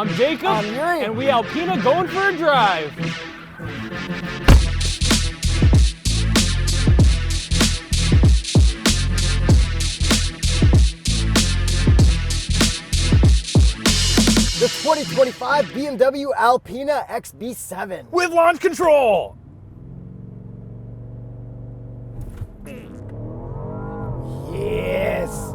I'm Jacob. I'm Yuri. And we Alpina going for a drive. The 2025 BMW Alpina XB7. With launch control. Yes.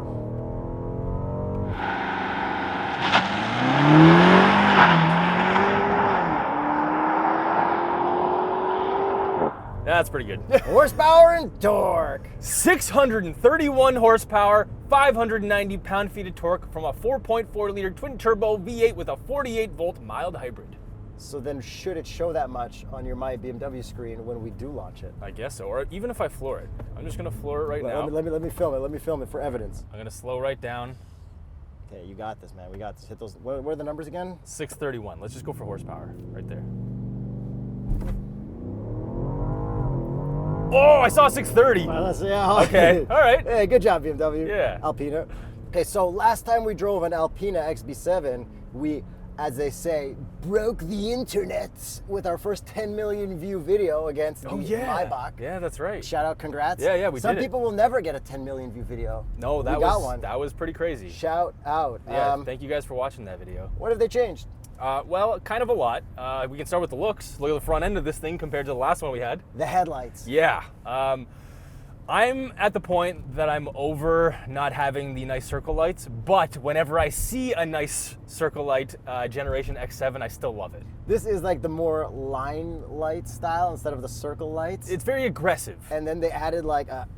That's pretty good. Horsepower and torque. 631 horsepower, 590 pound-feet of torque from a 4.4-liter twin-turbo V8 with a 48-volt mild hybrid. So then should it show that much on your My BMW screen when we do launch it? I guess so, or even if I floor it. I'm just gonna floor it right now. Let me film it. Let me film it for evidence. I'm gonna slow right down. Okay, you got this, man. We got this. Hit those. What are the numbers again? 631. Let's just go for horsepower right there. Oh, I saw 630. Well, Okay, all right. Hey, good job, BMW. Yeah. Alpina. Okay, so last time we drove an Alpina XB7, we, as they say, broke the internet with our first 10 million view video against the Maybach. Yeah, that's right. Shout out, congrats. Yeah, we Some did it. people will never get a 10 million view video. No, we got one. That was pretty crazy. Shout out. Yeah, thank you guys for watching that video. What have they changed? Well, kind of a lot. We can start with the looks. Look at the front end of this thing compared to the last one we had. The headlights. Yeah. I'm at the point that I'm over not having the nice circle lights, but whenever I see a nice circle light Generation X7, I still love it. This is like the more line light style instead of the circle lights. It's very aggressive. And then they added like a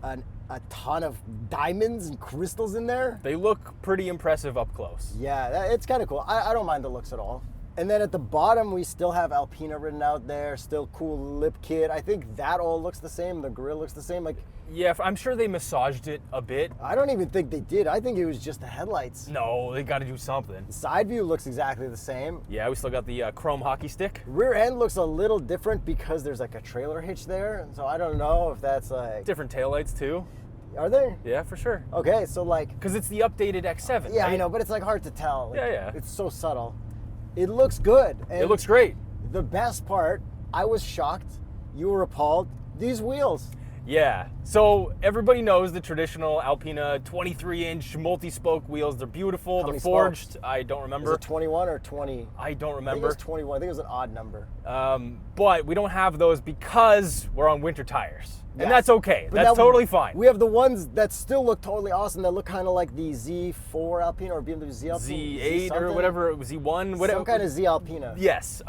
ton of diamonds and crystals in there. They look pretty impressive up close. Yeah, it's kind of cool. I don't mind the looks at all. And then at the bottom, we still have Alpina written out there, still cool lip kit. I think that all looks the same. The grill looks the same. Like, yeah, I'm sure they massaged it a bit. I don't even think they did. I think it was just the headlights. No, they got to do something. The side view looks exactly the same. Yeah, we still got the chrome hockey stick. Rear end looks a little different because there's like a trailer hitch there. So I don't know if that's like... Different taillights too. Are they? Yeah, for sure. Okay, so like... Because it's the updated X7, Yeah, right? I know, but it's like hard to tell. Like, Yeah. It's so subtle. It looks good. And it looks great. The best part, I was shocked. You were appalled. These wheels. Yeah, so everybody knows the traditional Alpina 23-inch multi-spoke wheels. They're beautiful, they're forged. Spokes? I don't remember. Is it 21 or 20? I don't remember. I think it was 21. I think it was an odd number. But we don't have those because we're on winter tires. Yes. And that's okay. That's totally fine. We have the ones that still look totally awesome, that look kind of like the Z4 Alpina or BMW Z Alpina. Z8 or whatever, Z1, whatever. Some kind of Z Alpina. Yes,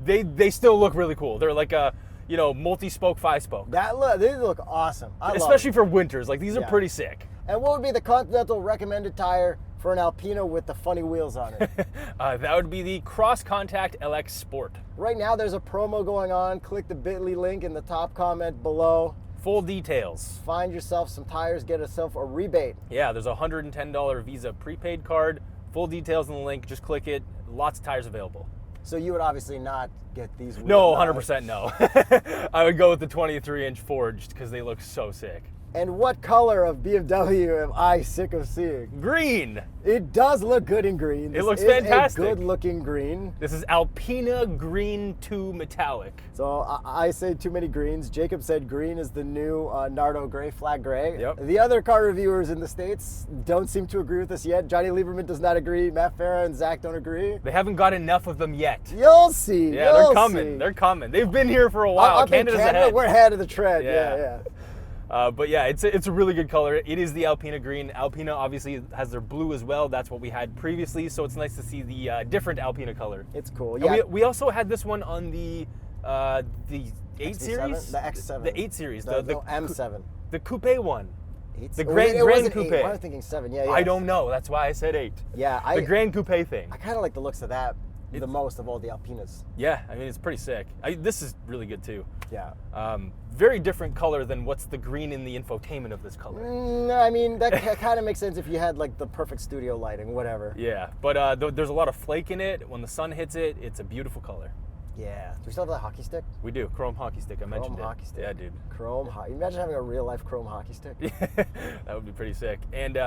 they still look really cool. They're like a, multi-spoke, 5-spoke. They look awesome. Especially for winters. Like, these are pretty sick. And what would be the Continental recommended tire for an Alpina with the funny wheels on it? That would be the Cross Contact LX Sport. Right now, there's a promo going on. Click the bit.ly link in the top comment below. Full details. Find yourself some tires, get yourself a rebate. Yeah, there's a $110 Visa prepaid card. Full details in the link. Just click it. Lots of tires available. So you would obviously not get these wheels. No, 100% no. I would go with the 23-inch forged because they look so sick. And what color of BMW am I sick of seeing? Green. It does look good in green. It looks fantastic. A good-looking green. This is Alpina Green 2 Metallic. So I say too many greens. Jacob said green is the new Nardo gray, flag gray. Yep. The other car reviewers in the States don't seem to agree with us yet. Johnny Lieberman does not agree. Matt Farah and Zach don't agree. They haven't got enough of them yet. You'll see. Yeah, they're coming. They're coming. They've been here for a while. Canada's ahead. We're ahead of the trend. Yeah. But yeah, it's a really good color. It is the Alpina green. Alpina obviously has their blue as well. That's what we had previously, so it's nice to see the different Alpina color. It's cool. Yeah. We also had this one on the 8 XB7? series? The X7. The 8 series. The M7. The coupe one. The Grand Coupe. I was thinking 7. Yeah. I don't know. That's why I said 8. Yeah. The Grand Coupe thing. I kind of like the looks of that the most of all the Alpinas. Yeah, I mean, it's pretty sick. This is really good too. Yeah. Very different color than what's the green in the infotainment of this color. I mean, that kind of makes sense if you had like the perfect studio lighting, whatever. Yeah, but there's a lot of flake in it. When the sun hits it, it's a beautiful color. Yeah. Do we still have the hockey stick? We do. Chrome hockey stick. I mentioned it. Chrome hockey stick. Yeah, dude. Chrome hockey. Imagine having a real life chrome hockey stick. That would be pretty sick. And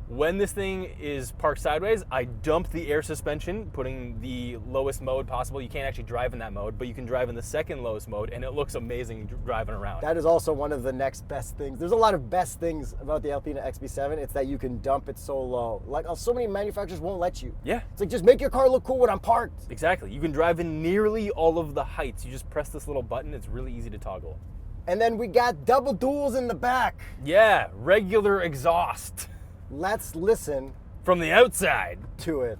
When this thing is parked sideways, I dump the air suspension, putting the lowest mode possible. You can't actually drive in that mode, but you can drive in the second lowest mode, and it looks amazing driving around. That is also one of the next best things. There's a lot of best things about the Alpina XB7. It's that you can dump it so low. Like, so many manufacturers won't let you. Yeah. It's like, just make your car look cool when I'm parked. Exactly. You can drive in nearly all of the heights. You just press this little button. It's really easy to toggle. And then we got double duals in the back. Yeah, regular exhaust. Let's listen from the outside to it.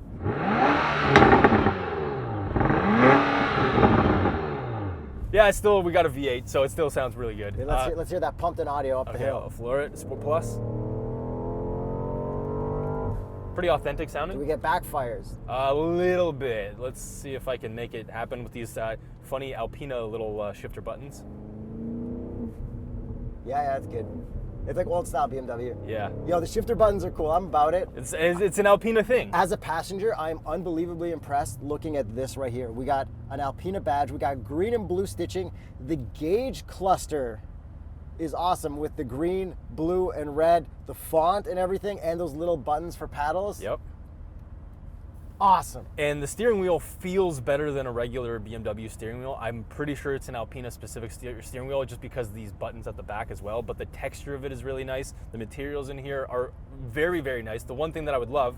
Yeah, it's still, we got a V8, so it still sounds really good. Yeah, let's hear that pumped in audio up the hill. I'll floor it, Sport Plus. Pretty authentic sounding. Do we get backfires? A little bit. Let's see if I can make it happen with these funny Alpina little shifter buttons. Yeah, that's good. It's like old style BMW. Yeah. Yo, the shifter buttons are cool. I'm about it. It's an Alpina thing. As a passenger, I'm unbelievably impressed looking at this right here. We got an Alpina badge. We got green and blue stitching. The gauge cluster is awesome with the green, blue, and red, the font and everything, and those little buttons for paddles. Yep. Awesome. And the steering wheel feels better than a regular BMW steering wheel. I'm pretty sure it's an Alpina specific steering wheel just because of these buttons at the back as well, but the texture of it is really nice. The materials in here are very, very nice. The one thing that I would love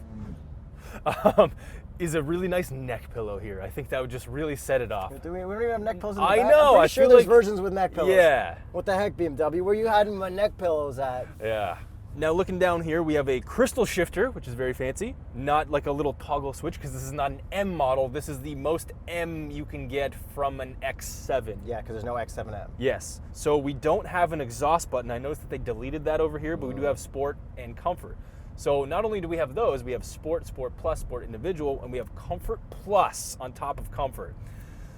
is a really nice neck pillow here. I think that would just really set it off. We don't even have neck pillows in the I back. know. I'm pretty sure there's versions with neck pillows. Yeah. What the heck, BMW? Where you hiding my neck pillows at? Yeah. Now looking down here, we have a crystal shifter, which is very fancy. Not like a little toggle switch, because this is not an M model. This is the most M you can get from an X7. Yeah, because there's no X7M. Yes. So we don't have an exhaust button. I noticed that they deleted that over here, but we do have Sport and Comfort. So not only do we have those, we have Sport, Sport Plus, Sport Individual, and we have Comfort Plus on top of Comfort.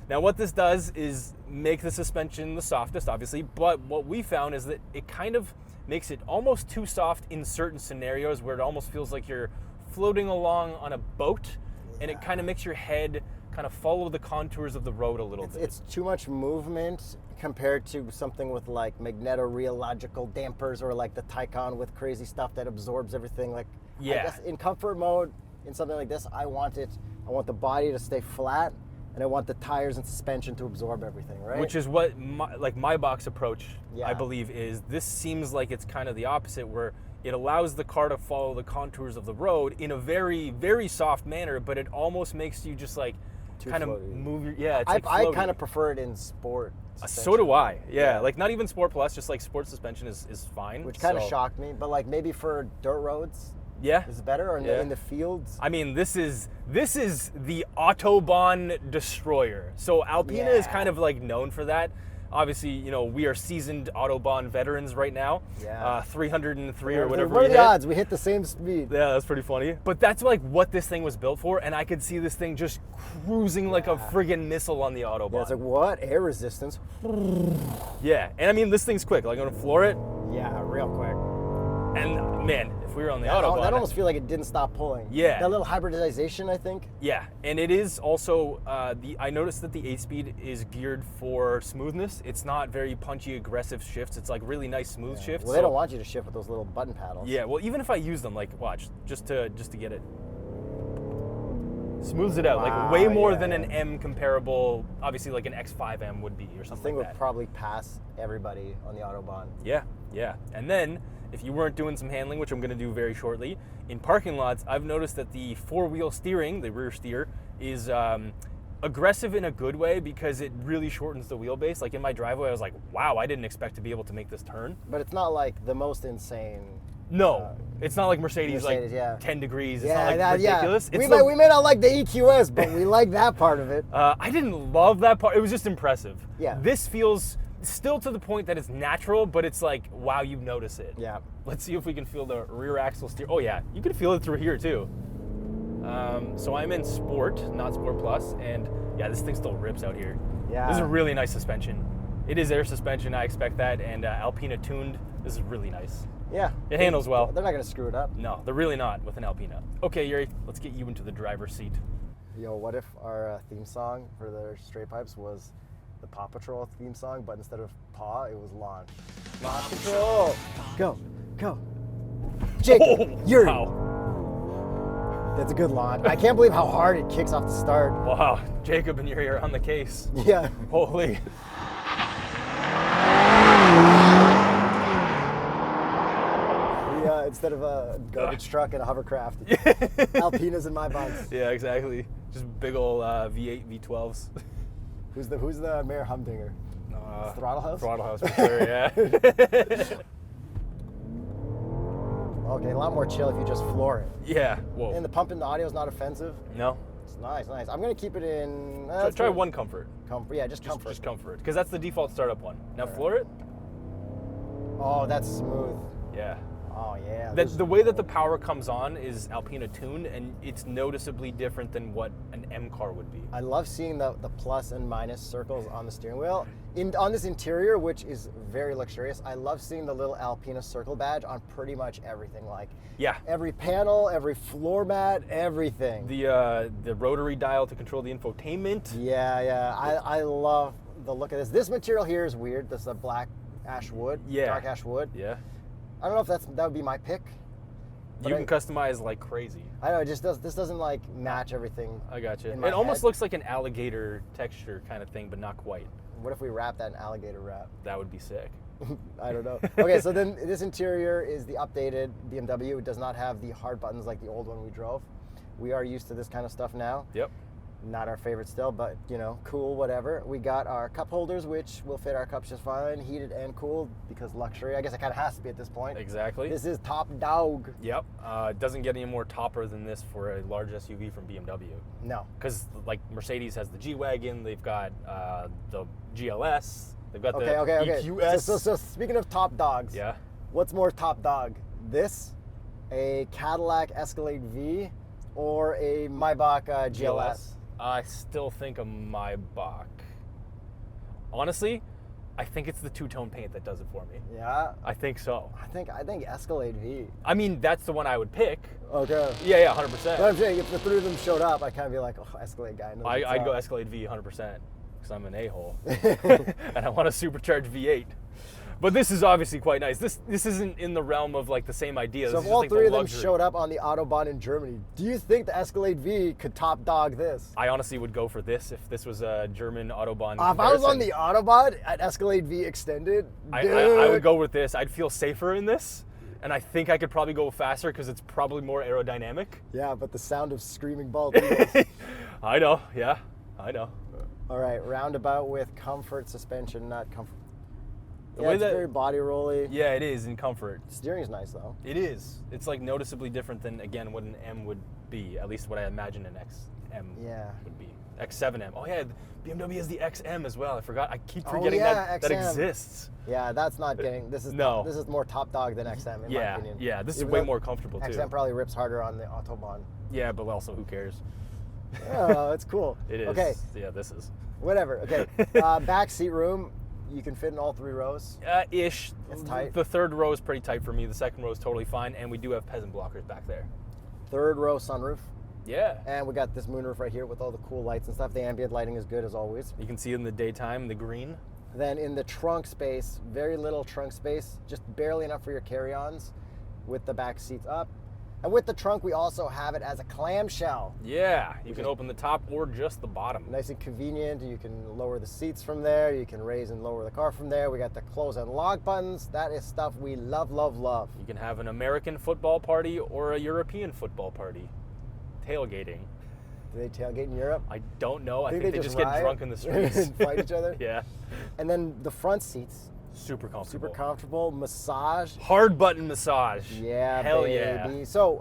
Now what this does is make the suspension the softest, obviously, but what we found is that it kind of makes it almost too soft in certain scenarios where it almost feels like you're floating along on a boat, and it kind of makes your head kind of follow the contours of the road a little bit. It's too much movement compared to something with like magnetorheological dampers or like the Taycan with crazy stuff that absorbs everything. Like, yeah. I guess in comfort mode, in something like this, I want the body to stay flat, and I want the tires and suspension to absorb everything, right? Which is what Maybach's approach, yeah. I believe, is. This seems like it's kind of the opposite, where it allows the car to follow the contours of the road in a very, very soft manner, but it almost makes you just like kind of move your, yeah, it's like I kind of prefer it in sport suspension. So do I, yeah. Like not even Sport Plus, just like sport suspension is fine. Which kind of shocked me, but like maybe for dirt roads, yeah, is it better, or yeah. in the fields? I mean, this is the Autobahn destroyer. So Alpina is kind of like known for that. Obviously, you know, we are seasoned Autobahn veterans right now. Yeah. 303 or whatever. What are the odds? We hit the same speed. Yeah, that's pretty funny. But that's like what this thing was built for, and I could see this thing just cruising like a friggin' missile on the Autobahn. Yeah, it's like, what? Air resistance? Yeah, and I mean, this thing's quick. Like, I'm gonna floor it. Yeah, real quick. And man, if we were on the Autobahn, that almost feels like it didn't stop pulling. Yeah. That little hybridization, I think. Yeah, and it is also, I noticed that the 8-speed is geared for smoothness. It's not very punchy, aggressive shifts. It's like really nice, smooth shifts. Well, they don't want you to shift with those little button paddles. Yeah, well, even if I use them, like, watch, just to get it. Smooths it out, like way more than an M comparable, obviously like an X5M would be or something like that. The thing would probably pass everybody on the Autobahn. Yeah, yeah. And then, if you weren't doing some handling, which I'm going to do very shortly, in parking lots, I've noticed that the four-wheel steering, the rear steer, is aggressive in a good way because it really shortens the wheelbase. Like in my driveway, I was like, wow, I didn't expect to be able to make this turn. But it's not like the most insane. No, it's not like Mercedes like yeah. 10 degrees. It's yeah, not like ridiculous. Yeah. We may not like the EQS, but we like that part of it. I didn't love that part. It was just impressive. Yeah. This feels still to the point that it's natural, but it's like, wow, you notice it. Yeah. Let's see if we can feel the rear axle steer. Oh yeah, you can feel it through here too. So I'm in Sport, not Sport Plus, and yeah, this thing still rips out here. Yeah. This is a really nice suspension. It is air suspension, I expect that, and Alpina tuned. This is really nice. Yeah. It handles well. They're not going to screw it up. No, they're really not with an Alpina. Okay, Yuri, let's get you into the driver's seat. Yo, what if our theme song for the Straight Pipes was the Paw Patrol theme song, but instead of Paw, it was Launch. Paw Patrol! Go, go. Jake, Yuri, It's a good launch. I can't believe how hard it kicks off the start. Wow, Jacob, and you're here on the case. Yeah. Holy. Instead of a garbage truck and a hovercraft, Alpinas and Maybachs. Yeah, exactly. Just big old V8, V12s. Who's the Mayor Humdinger? Throttle House? Throttle House for sure, yeah. Okay, a lot more chill if you just floor it. Yeah, whoa. And the pump in the audio is not offensive. No? It's nice. I'm going to keep it in... Try one comfort. Comfort, yeah, just comfort. Just comfort, because that's the default startup one. Now All floor it. Oh, that's smooth. Yeah. Oh, yeah. The way that the power comes on is Alpina tuned, and it's noticeably different than what an M car would be. I love seeing the plus and minus circles on the steering wheel. On this interior, which is very luxurious, I love seeing the little Alpina circle badge on pretty much everything. Like, yeah, every panel, every floor mat, everything. The rotary dial to control the infotainment. Yeah. I love the look of this. This material here is weird. This is a black ash wood, dark ash wood. Yeah. I don't know if that would be my pick. You can customize like crazy. I know, this doesn't like match everything. I got you. It almost looks like an alligator texture kind of thing, but not quite. What if we wrap that in alligator wrap? That would be sick. I don't know. Okay, so then this interior is the updated BMW. It does not have the hard buttons like the old one we drove. We are used to this kind of stuff now. Yep. Not our favorite still, but cool, whatever. We got our cup holders, which will fit our cups just fine, heated and cooled, because luxury. I guess it kind of has to be at this point. Exactly. This is top dog. Yep. It doesn't get any more topper than this for a large SUV from BMW. No. Because like Mercedes has the G-Wagon, they've got the GLS, they've got the okay. EQS. So speaking of top dogs, yeah. What's more top dog? This, a Cadillac Escalade V, or a Maybach GLS? I still think a Maybach. Honestly, I think it's the two-tone paint that does it for me. Yeah? I think so. I think Escalade V. I mean, that's the one I would pick. Okay. Yeah, 100%. But I'm saying, if the three of them showed up, I'd kind of be like, oh, Escalade guy. I'd go Escalade V 100%, because I'm an a-hole. And I want a supercharged V8. But this is obviously quite nice. This isn't in the realm of like the same idea. So if all three of them showed up on the Autobahn in Germany, do you think the Escalade V could top dog this? I honestly would go for this if this was a German Autobahn. If I was on the Autobahn at Escalade V Extended, I would go with this. I'd feel safer in this. And I think I could probably go faster because it's probably more aerodynamic. Yeah, but the sound of screaming bald eagles. I know, yeah, I know. All right, roundabout with comfort suspension, not comfort. The yeah, way it's that, very body rolly. Yeah, it is in comfort. Steering's nice though. It is. It's like noticeably different than, again, what an M would be. At least what I imagine an XM would be. X7M. Oh yeah, BMW has the XM as well. I forgot. I keep forgetting that exists. Yeah, that's not getting. This is this is more top dog than XM in my opinion. Yeah, this is way more comfortable too. XM probably rips harder on the Autobahn. Yeah, but also who cares? Oh, it's cool. It is. Okay. Yeah, this is. Whatever. Okay. Back seat room. You can fit in all three rows. Ish. It's tight. The third row is pretty tight for me. The second row is totally fine, and we do have peasant blockers back there. Third row sunroof. Yeah. And we got this moonroof right here with all the cool lights and stuff. The ambient lighting is good as always. You can see it in the daytime, the green. Then in the trunk space, very little trunk space, just barely enough for your carry-ons with the back seats up. And with the trunk, we also have it as a clamshell. Yeah, you can open the top or just the bottom. Nice and convenient. You can lower the seats from there. You can raise and lower the car from there. We got the close and lock buttons. That is stuff we love, love, love. You can have an American football party or a European football party. Tailgating. Do they tailgate in Europe? I don't know. I think they just get drunk in the streets. And fight each other? Yeah. And then the front seats. Super comfortable. Super comfortable. Massage. Hard button massage. Yeah, hell baby. Yeah. So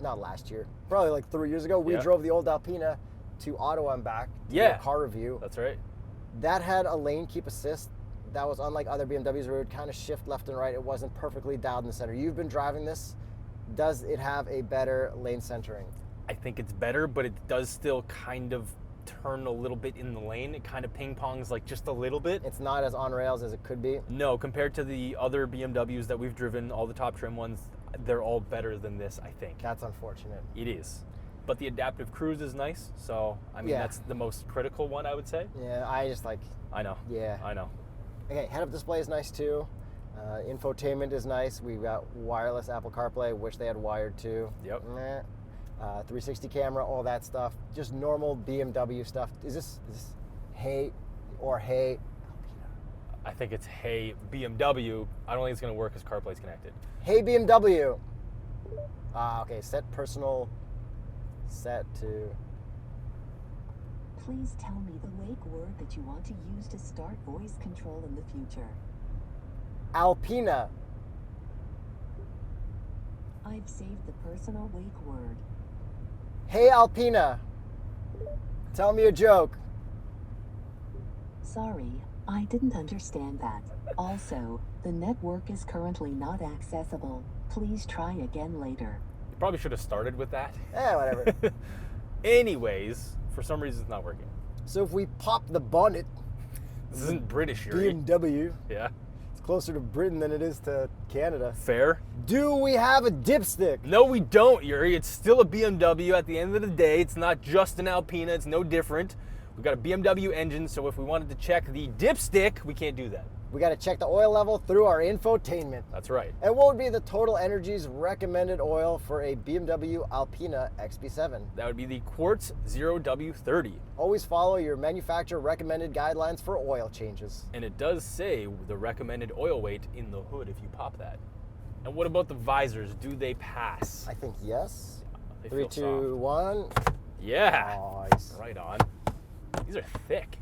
not last year, probably like 3 years ago, we drove the old Alpina to Ottawa and back to do a car review. That's right. That had a lane keep assist. That was unlike other BMWs where it would kind of shift left and right. It wasn't perfectly dialed in the center. You've been driving this. Does it have a better lane centering? I think it's better, but it does still kind of turn a little bit in the lane. It kind of ping-pongs like just a little bit. It's not as on rails as it could be? No, compared to the other BMWs that we've driven, all the top trim ones, they're all better than this, I think. That's unfortunate. It is. But the adaptive cruise is nice, so, I mean, that's the most critical one, I would say. Yeah, I just like... I know. Yeah. I know. Okay, head-up display is nice, too. Infotainment is nice. We've got wireless Apple CarPlay, which they had wired, too. Yep. 360 camera, all that stuff. Just normal BMW stuff. Is this hey or hey Alpina? I think it's hey BMW. I don't think it's going to work because CarPlay's connected. Hey BMW. Okay, set personal, set to. Please tell me the wake word that you want to use to start voice control in the future. Alpina. I've saved the personal wake word. Hey Alpina. Tell me a joke. Sorry, I didn't understand that. Also, the network is currently not accessible. Please try again later. You probably should have started with that. Whatever. Anyways, for some reason it's not working. So if we pop the bonnet, This isn't British, Yuri. BMW, Yeah. it's closer to Britain than it is to Canada. Fair. Do we have a dipstick? No, we don't, Yuri. It's still a BMW at the end of the day. It's not just an Alpina. It's no different. We've got a BMW engine, so if we wanted to check the dipstick, we can't do that. We got to check the oil level through our infotainment. That's right. And what would be the Total Energies recommended oil for a BMW Alpina XB7? That would be the Quartz 0W30. Always follow your manufacturer recommended guidelines for oil changes. And it does say the recommended oil weight in the hood if you pop that. And what about the visors? Do they pass? I think yes. They 3, feel 2, 1. soft. Yeah. Nice. Right on. These are thick.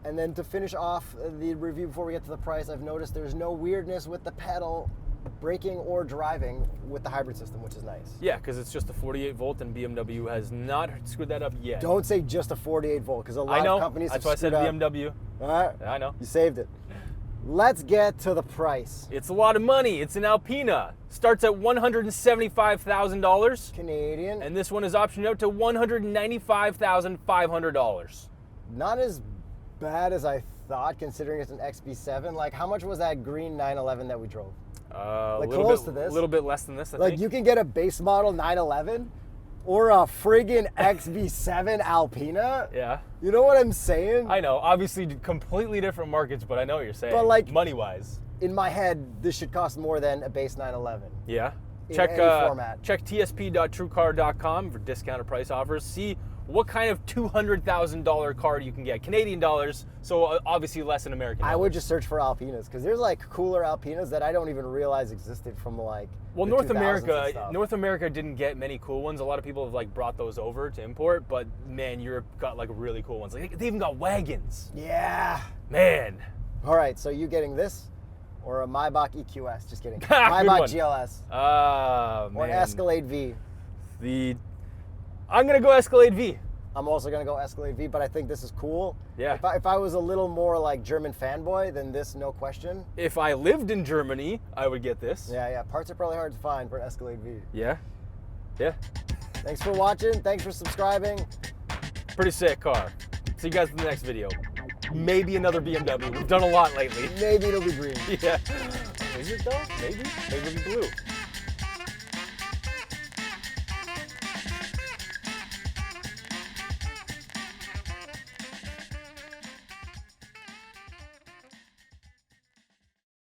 And then to finish off the review before we get to the price, I've noticed there's no weirdness with the pedal braking or driving with the hybrid system, which is nice. Yeah, because it's just a 48 volt and BMW has not screwed that up yet. Don't say just a 48 volt, because a lot I know. of companies That's have why I said screwed up. BMW. All right, I know. you saved it. Let's get to the price. It's a lot of money. It's an Alpina. Starts at $175,000. Canadian. And this one is optioned out to $195,500. Not as bad as I thought, considering it's an XB7. Like, how much was that green 911 that we drove? Like close to this. A little bit less than this, I Like, think. you can get a base model 911 or a friggin' XB7 Alpina. Yeah. You know what I'm saying? I know. Obviously, completely different markets, but I know what you're saying. But, like, money-wise. In my head, this should cost more than a base 911. Yeah. In Check any format. check tsp.truecar.com for discounted price offers. See what kind of $200,000 car you can get. Canadian dollars, so obviously less than American dollars. I would just search for Alpinas, because there's like cooler Alpinas that I don't even realize existed from like Well, the North 2000s and America, stuff. North America didn't get many cool ones. A lot of people have like brought those over to import, but man, Europe got like really cool ones. Like they even got wagons. Yeah. Man. All right, so you getting this or a Maybach EQS? Just kidding. Good Maybach one. GLS Man. or an Escalade V. I'm gonna go Escalade V. I'm also gonna go Escalade V, but I think this is cool. Yeah. If I was a little more like German fanboy, then this, no question. If I lived in Germany, I would get this. Yeah. Parts are probably hard to find for an Escalade V. Yeah. Yeah. Thanks for watching. Thanks for subscribing. Pretty sick car. See you guys in the next video. Maybe another BMW. We've done a lot lately. Maybe it'll be green. Yeah. Is it though? Maybe. Maybe it'll be blue.